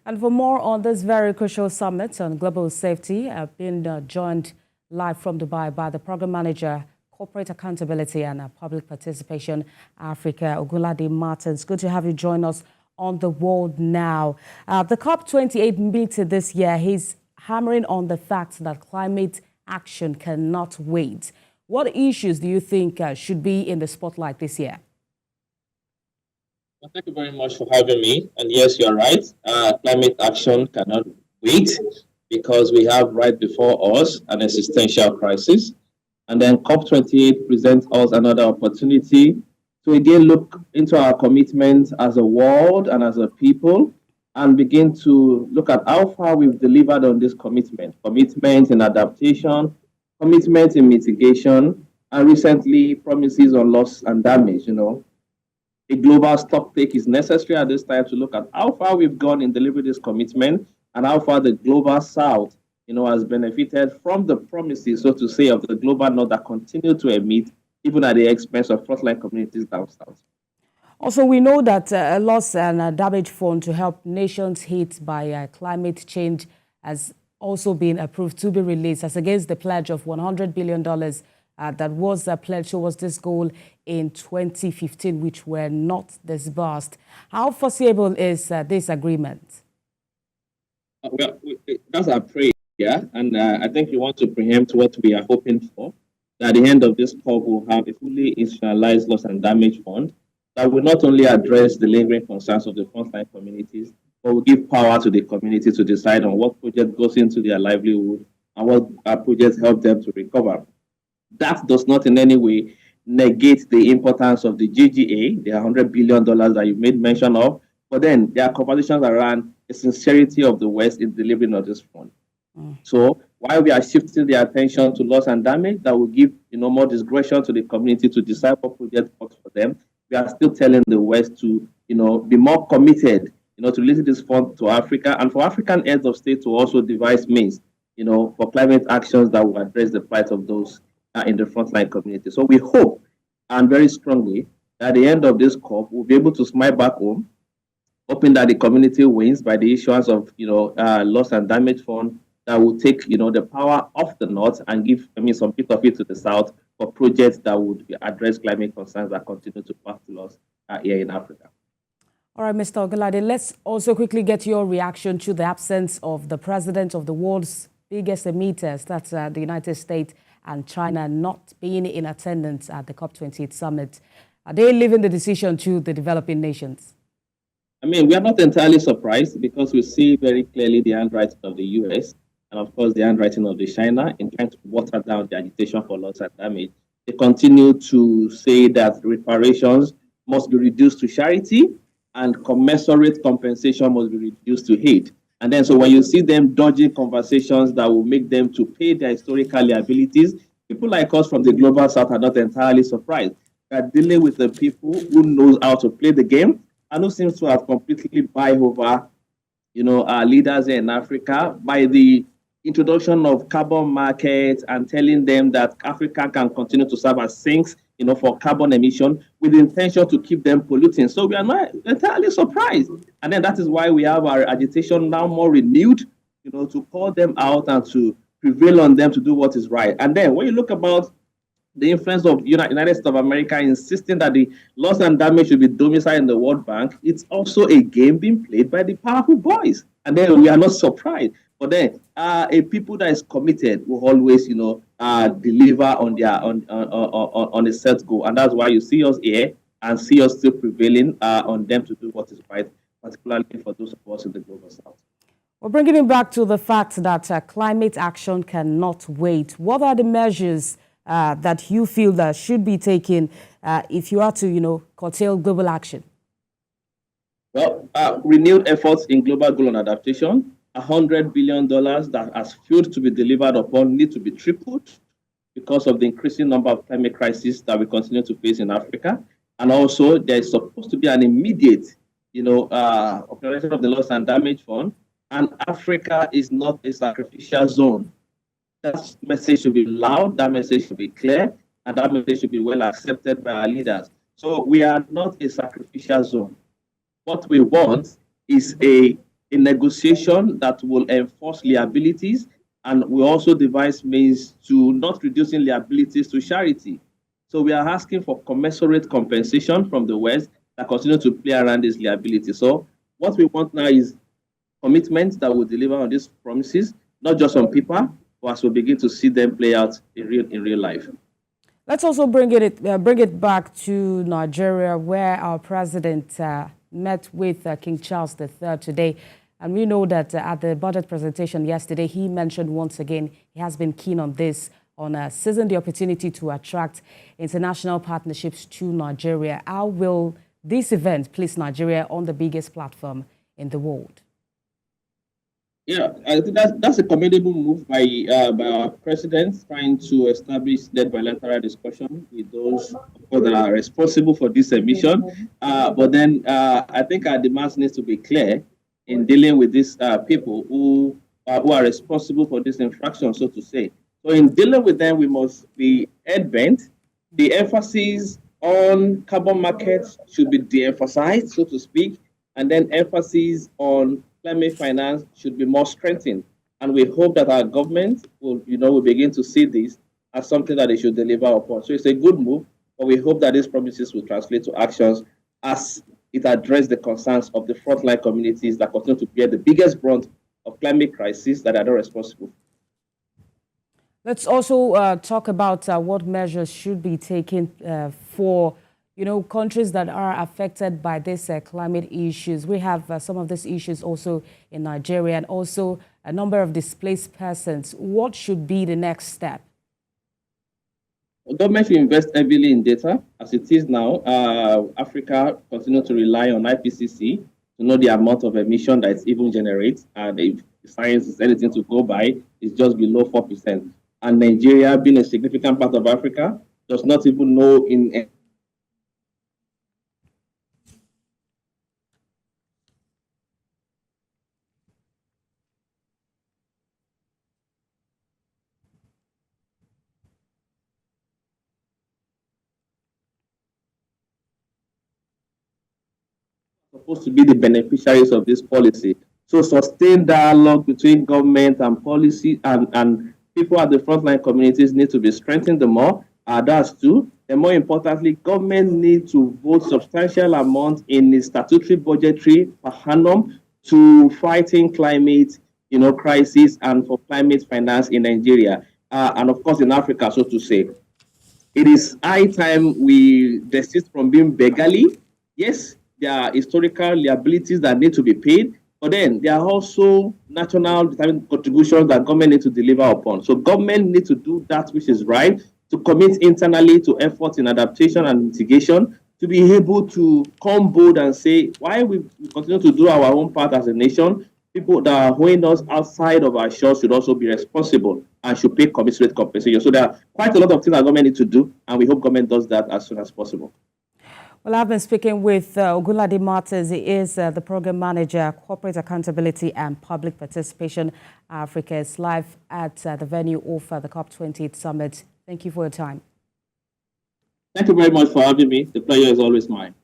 And for more on this very crucial summit on global safety, I've been joined live from Dubai by the Program Manager, Corporate Accountability and Public Participation Africa, Ogunlade Martins. Good to have you join us on The World Now. The COP28 meeting this year, he's hammering on the fact that climate action cannot wait. What issues do you think should be in the spotlight this year? Well, thank you very much for having me. And yes, you're right. Climate action cannot wait because we have right before us an existential crisis. And then COP28 presents us another opportunity to again look into our commitments as a world and as a people and begin to look at how far we've delivered on this commitment in adaptation, commitment in mitigation, and recently promises on loss and damage. A global stock take is necessary at this time to look at how far we've gone in delivering this commitment and how far the global south, has benefited from the promises, so to say, of the global north that continue to emit, even at the expense of frontline communities down south. Also, we know that a loss and damage fund to help nations hit by climate change has also been approved to be released as against the pledge of $100 billion that was pledged towards this goal in 2015, which were not disbursed. How foreseeable is this agreement? Well, that's our prayer, and I think you want to preempt what we are hoping for. At the end of this call, we'll have a fully institutionalized loss and damage fund that will not only address the lingering concerns of the frontline communities, but will give power to the community to decide on what project goes into their livelihood and what projects help them to recover. That does not in any way negate the importance of the GGA, the $100 billion that you made mention of, but then there are conversations around the sincerity of the West in delivering of this fund. So while we are shifting the attention to loss and damage, that will give more discretion to the community to decide what project works for them, we are still telling the West to be more committed, to release this fund to Africa and for African heads of state to also devise means, for climate actions that will address the plight of those in the frontline community. So we hope, and very strongly, that at the end of this COP, we'll be able to smile back home, hoping that the community wins by the issuance of, loss and damage fund that will take, the power off the north and give, some bit of it to the south for projects that would address climate concerns that continue to pass to us here in Africa. All right, Mr. Ogunlade, let's also quickly get your reaction to the absence of the president of the world's biggest emitters, that's the United States, and China not being in attendance at the COP28 summit. Are they leaving the decision to the developing nations? We are not entirely surprised because we see very clearly the handwriting of the US and, of course, the handwriting of the China in trying to water down the agitation for loss and damage. They continue to say that reparations must be reduced to charity and commensurate compensation must be reduced to hate. And then, so when you see them dodging conversations that will make them to pay their historical liabilities, people like us from the global south are not entirely surprised. They are dealing with the people who knows how to play the game and who seems to have completely buy over, our leaders here in Africa by the introduction of carbon markets and telling them that Africa can continue to serve as sinks, for carbon emission with the intention to keep them polluting. So we are not entirely surprised. And then that is why we have our agitation now more renewed, to call them out and to prevail on them to do what is right. And then when you look about the influence of United States of America insisting that the loss and damage should be domiciled in the World Bank, it's also a game being played by the powerful boys. And then we are not surprised. But then a people that is committed will always, deliver on their on a set goal, and that's why you see us here and see us still prevailing on them to do what is right, particularly for those of us in the global south. We're bringing it back to the fact that climate action cannot wait. What are the measures that you feel that should be taken if you are to, curtail global action? Well, renewed efforts in global goal and adaptation. $100 billion that has failed to be delivered upon need to be tripled because of the increasing number of climate crises that we continue to face in Africa. And also, there is supposed to be an immediate, operation of the loss and damage fund. And Africa is not a sacrificial zone. That message should be loud, that message should be clear, and that message should be well accepted by our leaders. So we are not a sacrificial zone. What we want is a a negotiation that will enforce liabilities, and we also devise means to not reducing liabilities to charity. So we are asking for commensurate compensation from the West that continue to play around this liability. So what we want now is commitment that will deliver on these promises, not just on paper, but as we begin to see them play out in real life. Let's also bring it back to Nigeria, where our president met with King Charles III today. And we know that at the budget presentation yesterday, he mentioned once again he has been keen on this, on seizing the opportunity to attract international partnerships to Nigeria. How will this event place Nigeria on the biggest platform in the world? Yeah, I think that's a commendable move by our president, trying to establish that bilateral discussion with those that are responsible for this emission. But then I think our demands needs to be clear in dealing with these people who are responsible for this infraction, so to say. So in dealing with them, we must be head-bent. The emphasis on carbon markets should be de-emphasized, so to speak, and then emphasis on climate finance should be more strengthened. And we hope that our government will begin to see this as something that they should deliver upon. So it's a good move, but we hope that these promises will translate to actions as it addresses the concerns of the frontline communities that continue to bear the biggest brunt of climate crisis that are not responsible. Let's also talk about what measures should be taken for countries that are affected by these climate issues. We have some of these issues also in Nigeria, and also a number of displaced persons. What should be the next step? The government should invest heavily in data. As it is now, Africa continues to rely on IPCC to know the amount of emission that it even generates. And if science is anything to go by, it's just below 4%. And Nigeria, being a significant part of Africa, does not even know in supposed to be the beneficiaries of this policy. So sustained dialogue between government and policy and people at the frontline communities need to be strengthened the more. That's two. And more importantly, government needs to vote substantial amount in the statutory budgetary per annum to fighting climate, crisis and for climate finance in Nigeria and of course in Africa, so to say. It is high time we desist from being beggarly. Yes, there are historical liabilities that need to be paid, but then there are also national contributions that government need to deliver upon. So government needs to do that which is right, to commit internally to efforts in adaptation and mitigation, to be able to come bold and say why we continue to do our own part as a nation. People that are holding us outside of our shores should also be responsible and should pay commensurate compensation. So there are quite a lot of things that government needs to do, and we hope government does that as soon as possible. Well, I've been speaking with Ogunlade Martins. He is the Program Manager, Corporate Accountability and Public Participation Africa. Is live at the venue of the COP28 Summit. Thank you for your time. Thank you very much for having me. The pleasure is always mine.